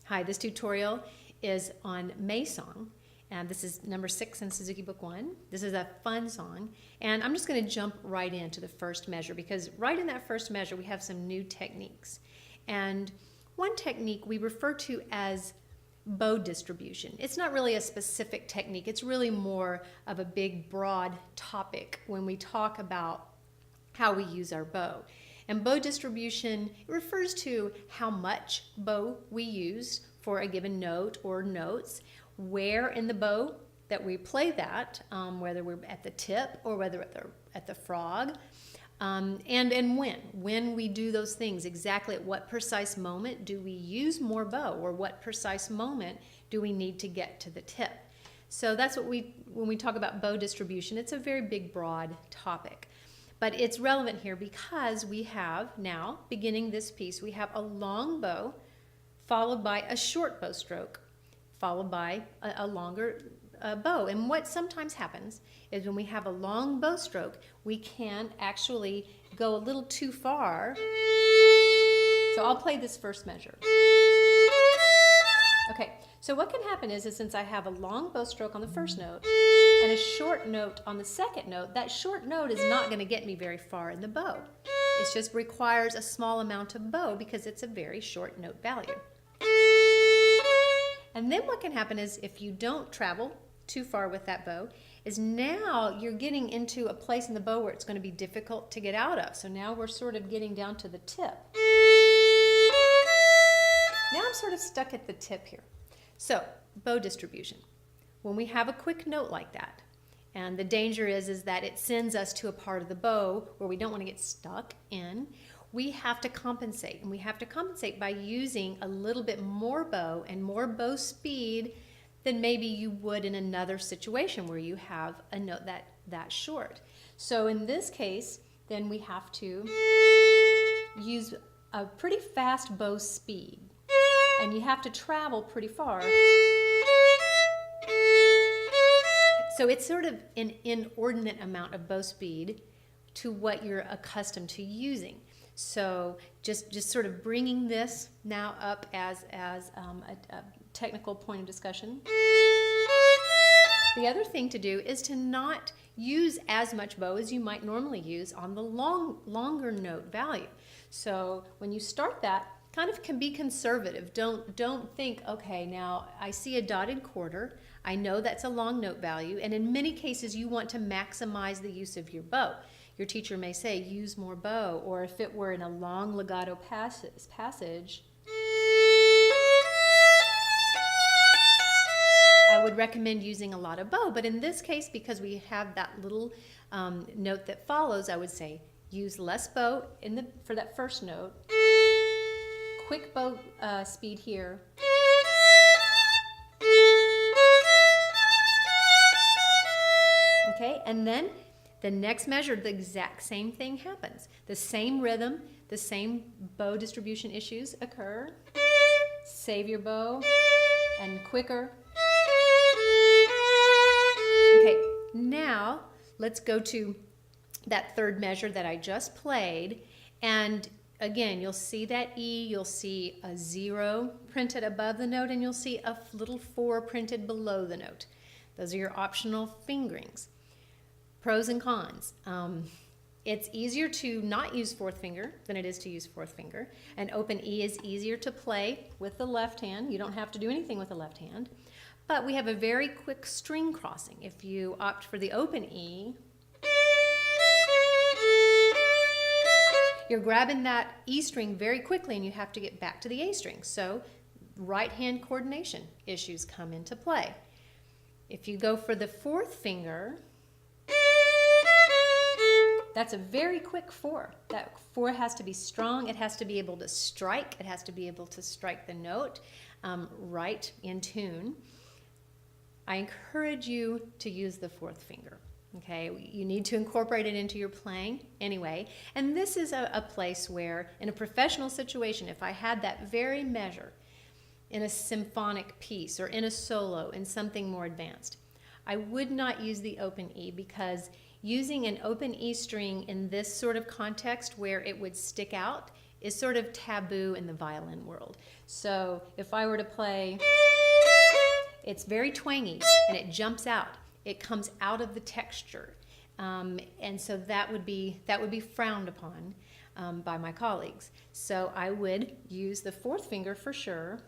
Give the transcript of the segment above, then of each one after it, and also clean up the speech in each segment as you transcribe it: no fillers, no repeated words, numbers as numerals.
Hi, this tutorial is on May Song, and this is number 6 in Suzuki Book 1. This is a fun song, and I'm just going to jump right into the first measure because right in that first measure we have some new techniques. And one technique we refer to as bow distribution. It's not really a specific technique, it's really more of a big, broad topic when we talk about how we use our bow. And bow distribution refers to how much bow we use for a given note or notes, where in the bow that we play that, whether we're at the tip or whether at the frog, and when we do those things, exactly at what precise moment do we use more bow, or what precise moment do we need to get to the tip. So that's what when we talk about bow distribution, it's a very big, broad topic. But it's relevant here because we have now, beginning this piece, we have a long bow followed by a short bow stroke, followed by a longer bow. And what sometimes happens is when we have a long bow stroke, we can actually go a little too far. So I'll play this first measure. Okay, so what can happen is since I have a long bow stroke on the first note and a short note on the second note, that short note is not going to get me very far in the bow. It just requires a small amount of bow because it's a very short note value. And then what can happen is if you don't travel too far with that bow, is now you're getting into a place in the bow where it's going to be difficult to get out of. So now we're sort of getting down to the tip. Now I'm sort of stuck at the tip here. So, bow distribution. When we have a quick note like that, and the danger is that it sends us to a part of the bow where we don't want to get stuck in, we have to compensate. And we have to compensate by using a little bit more bow and more bow speed than maybe you would in another situation where you have a note that short. So in this case, then we have to use a pretty fast bow speed. And you have to travel pretty far. So it's sort of an inordinate amount of bow speed to what you're accustomed to using. So just sort of bringing this now up as a technical point of discussion. The other thing to do is to not use as much bow as you might normally use on the longer note value. So when you start that, kind of can be conservative. Don't think, okay, now I see a dotted quarter. I know that's a long note value, and in many cases you want to maximize the use of your bow. Your teacher may say, use more bow, or if it were in a long legato passage, I would recommend using a lot of bow. But in this case, because we have that little note that follows, I would say use less bow for that first note. Quick bow speed here. Okay, and then the next measure, the exact same thing happens. The same rhythm, the same bow distribution issues occur. Save your bow, and quicker. Okay, now let's go to that third measure that I just played, and again, you'll see that E, you'll see a 0 printed above the note, and you'll see a little 4 printed below the note. Those are your optional fingerings. Pros and cons. It's easier to not use fourth finger than it is to use fourth finger. An open E is easier to play with the left hand. You don't have to do anything with the left hand. But we have a very quick string crossing. If you opt for the open E, you're grabbing that E string very quickly and you have to get back to the A string. So right hand coordination issues come into play. If you go for the fourth finger, that's a very quick 4. That 4 has to be strong. It has to be able to strike. It has to be able to strike the note right in tune. I encourage you to use the fourth finger. Okay, you need to incorporate it into your playing anyway. And this is a place where, in a professional situation, if I had that very measure in a symphonic piece or in a solo, in something more advanced, I would not use the open E, because using an open E string in this sort of context where it would stick out is sort of taboo in the violin world. So if I were to play, it's very twangy and it jumps out. It comes out of the texture. And so that would be frowned upon by my colleagues. So I would use the fourth finger for sure.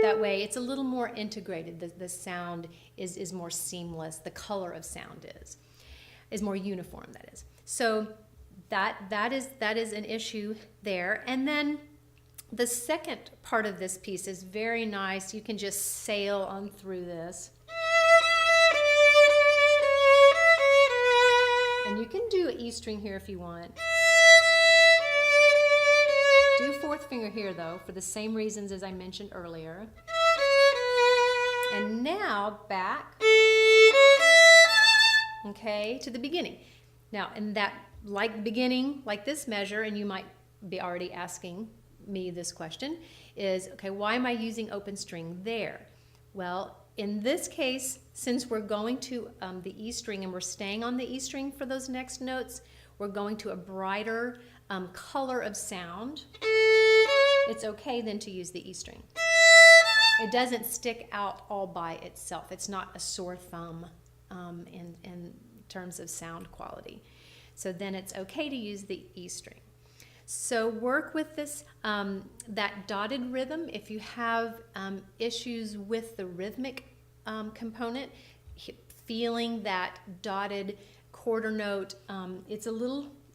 That way it's a little more integrated. The sound is more seamless. The color of sound is more uniform, that is. So that is an issue there. And then the second part of this piece is very nice. You can just sail on through this. And you can do an E string here if you want. Do fourth finger here though, for the same reasons as I mentioned earlier. And now back, okay, to the beginning. Now, in that beginning, like this measure, and you might be already asking me this question, is, okay, why am I using open string there? Well, in this case, since we're going to the E string and we're staying on the E string for those next notes, we're going to a brighter color of sound. It's okay then to use the E string. It doesn't stick out all by itself. It's not a sore thumb in terms of sound quality. So then it's okay to use the E string. So work with this, that dotted rhythm. If you have issues with the rhythmic component, feeling that dotted quarter note,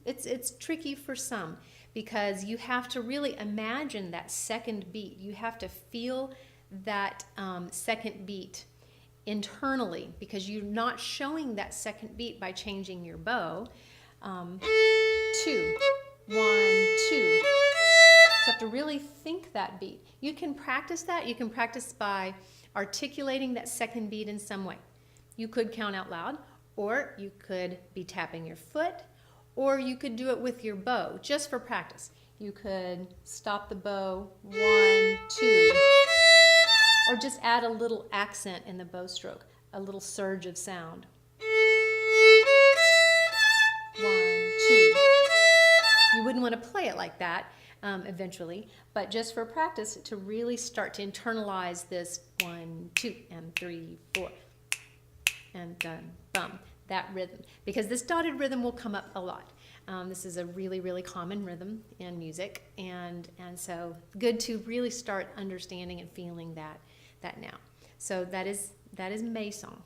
it's tricky for some because you have to really imagine that second beat. You have to feel that second beat internally because you're not showing that second beat by changing your bow. 2, 1, 2. So you have to really think that beat. You can practice that. You can practice by articulating that second beat in some way. You could count out loud, or you could be tapping your foot, or you could do it with your bow, just for practice. You could stop the bow, 1, 2, or just add a little accent in the bow stroke, a little surge of sound. 1, 2. You wouldn't want to play it like that eventually, but just for practice to really start to internalize this 1, 2, and 3, 4, and dun, bum, that rhythm. Because this dotted rhythm will come up a lot. This is a really, really common rhythm in music, and so good to really start understanding and feeling that now. So that is May song.